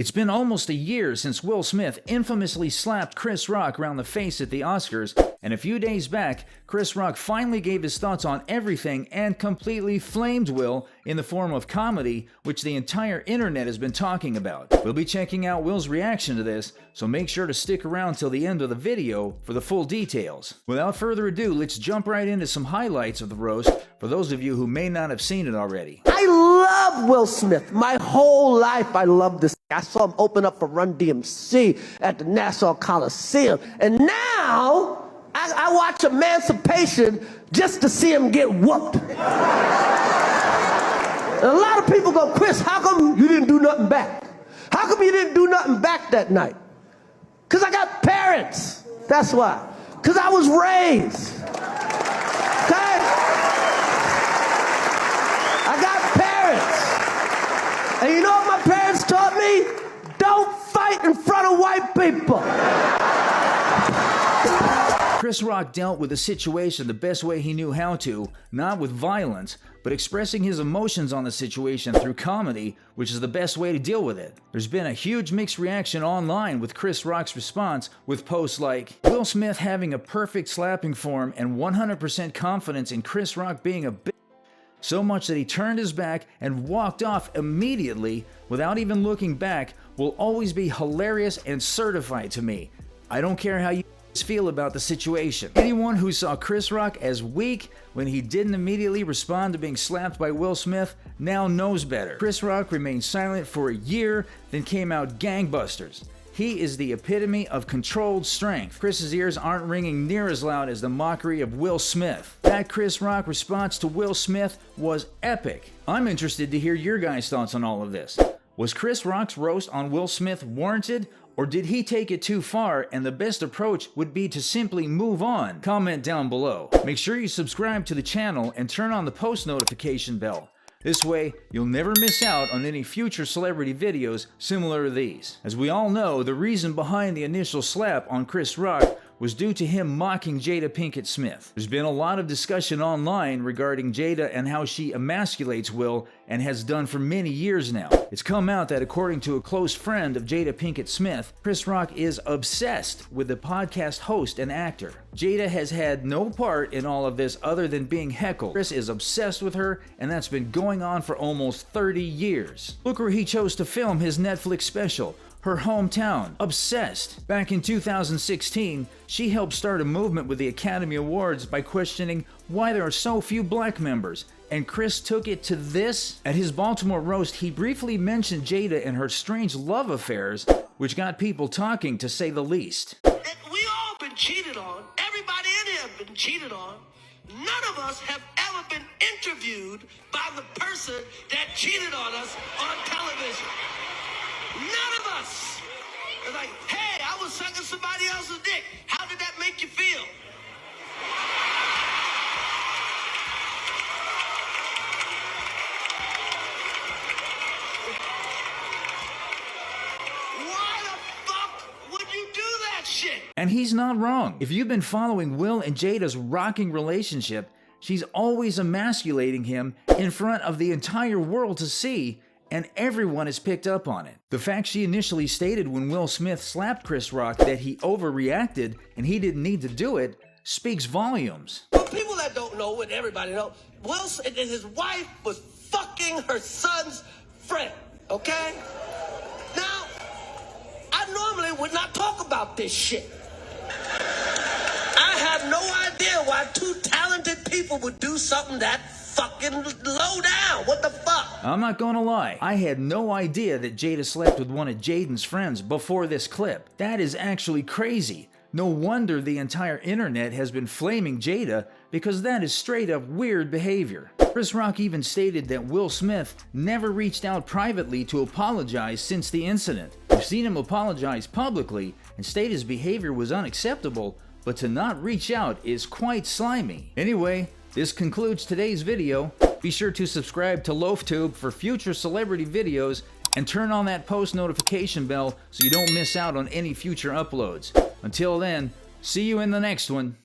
It's been almost a year since Will Smith infamously slapped Chris Rock around the face at the Oscars, and a few days back, Chris Rock finally gave his thoughts on everything and completely flamed Will in the form of comedy, which the entire internet has been talking about. We'll be checking out Will's reaction to this, so make sure to stick around till the end of the video for the full details. Without further ado, let's jump right into some highlights of the roast for those of you who may not have seen it already. I love Will Smith. My whole life I love this. I saw him open up for Run DMC at the Nassau Coliseum. And now I watch Emancipation just to see him get whooped. And a lot of people go, Chris, how come you didn't do nothing back? How come you didn't do nothing back that night? Because I got parents. That's why. Because I was raised. Okay? I got parents. And you know what my parents taught me? Don't fight in front of white people. Chris Rock dealt with the situation the best way he knew how to, not with violence, but expressing his emotions on the situation through comedy, which is the best way to deal with it. There's been a huge mixed reaction online with Chris Rock's response, with posts like, Will Smith having a perfect slapping form and 100% confidence in Chris Rock being a bitch, so much that he turned his back and walked off immediately without even looking back, will always be hilarious and certified to me. I don't care how you feel about the situation. Anyone who saw Chris Rock as weak when he didn't immediately respond to being slapped by Will Smith now knows better. Chris Rock remained silent for a year, then came out gangbusters. He is the epitome of controlled strength. Chris's ears aren't ringing near as loud as the mockery of Will Smith. That Chris Rock response to Will Smith was epic. I'm interested to hear your guys' thoughts on all of this. Was Chris Rock's roast on Will Smith warranted, or did he take it too far and the best approach would be to simply move on? Comment down below. Make sure you subscribe to the channel and turn on the post notification bell. This way, you'll never miss out on any future celebrity videos similar to these. As we all know, the reason behind the initial slap on Chris Rock was due to him mocking Jada Pinkett Smith. There's been a lot of discussion online regarding Jada and how she emasculates Will, and has done for many years now. It's come out that according to a close friend of Jada Pinkett Smith, Chris Rock is obsessed with the podcast host and actor. Jada has had no part in all of this other than being heckled. Chris is obsessed with her, and that's been going on for almost 30 years. Look where he chose to film his Netflix special, her hometown, Obsessed. Back in 2016, she helped start a movement with the Academy Awards by questioning why there are so few black members, and Chris took it to this. At his Baltimore roast, he briefly mentioned Jada and her strange love affairs, which got people talking, to say the least. We all been cheated on. Everybody in here have been cheated on. None of us have ever been interviewed by the person that cheated on us on television. None of us. It's like, hey, I was sucking somebody else's dick. How did that make you feel? Why the fuck would you do that shit? And he's not wrong. If you've been following Will and Jada's rocking relationship, she's always emasculating him in front of the entire world to see, and everyone has picked up on it. The fact she initially stated when Will Smith slapped Chris Rock that he overreacted and he didn't need to do it speaks volumes. For people that don't know, and everybody knows, Will and his wife was fucking her son's friend, okay? Now, I normally would not talk about this shit. I have no idea why two talented people would do something that fucking low down. What the fuck? I'm not gonna lie, I had no idea that Jada slept with one of Jaden's friends before this clip. That is actually crazy. No wonder the entire internet has been flaming Jada, because that is straight up weird behavior. Chris Rock even stated that Will Smith never reached out privately to apologize since the incident. We've seen him apologize publicly and state his behavior was unacceptable, but to not reach out is quite slimy. Anyway, this concludes today's video. Be sure to subscribe to LoafTube for future celebrity videos and turn on that post notification bell so you don't miss out on any future uploads. Until then, see you in the next one.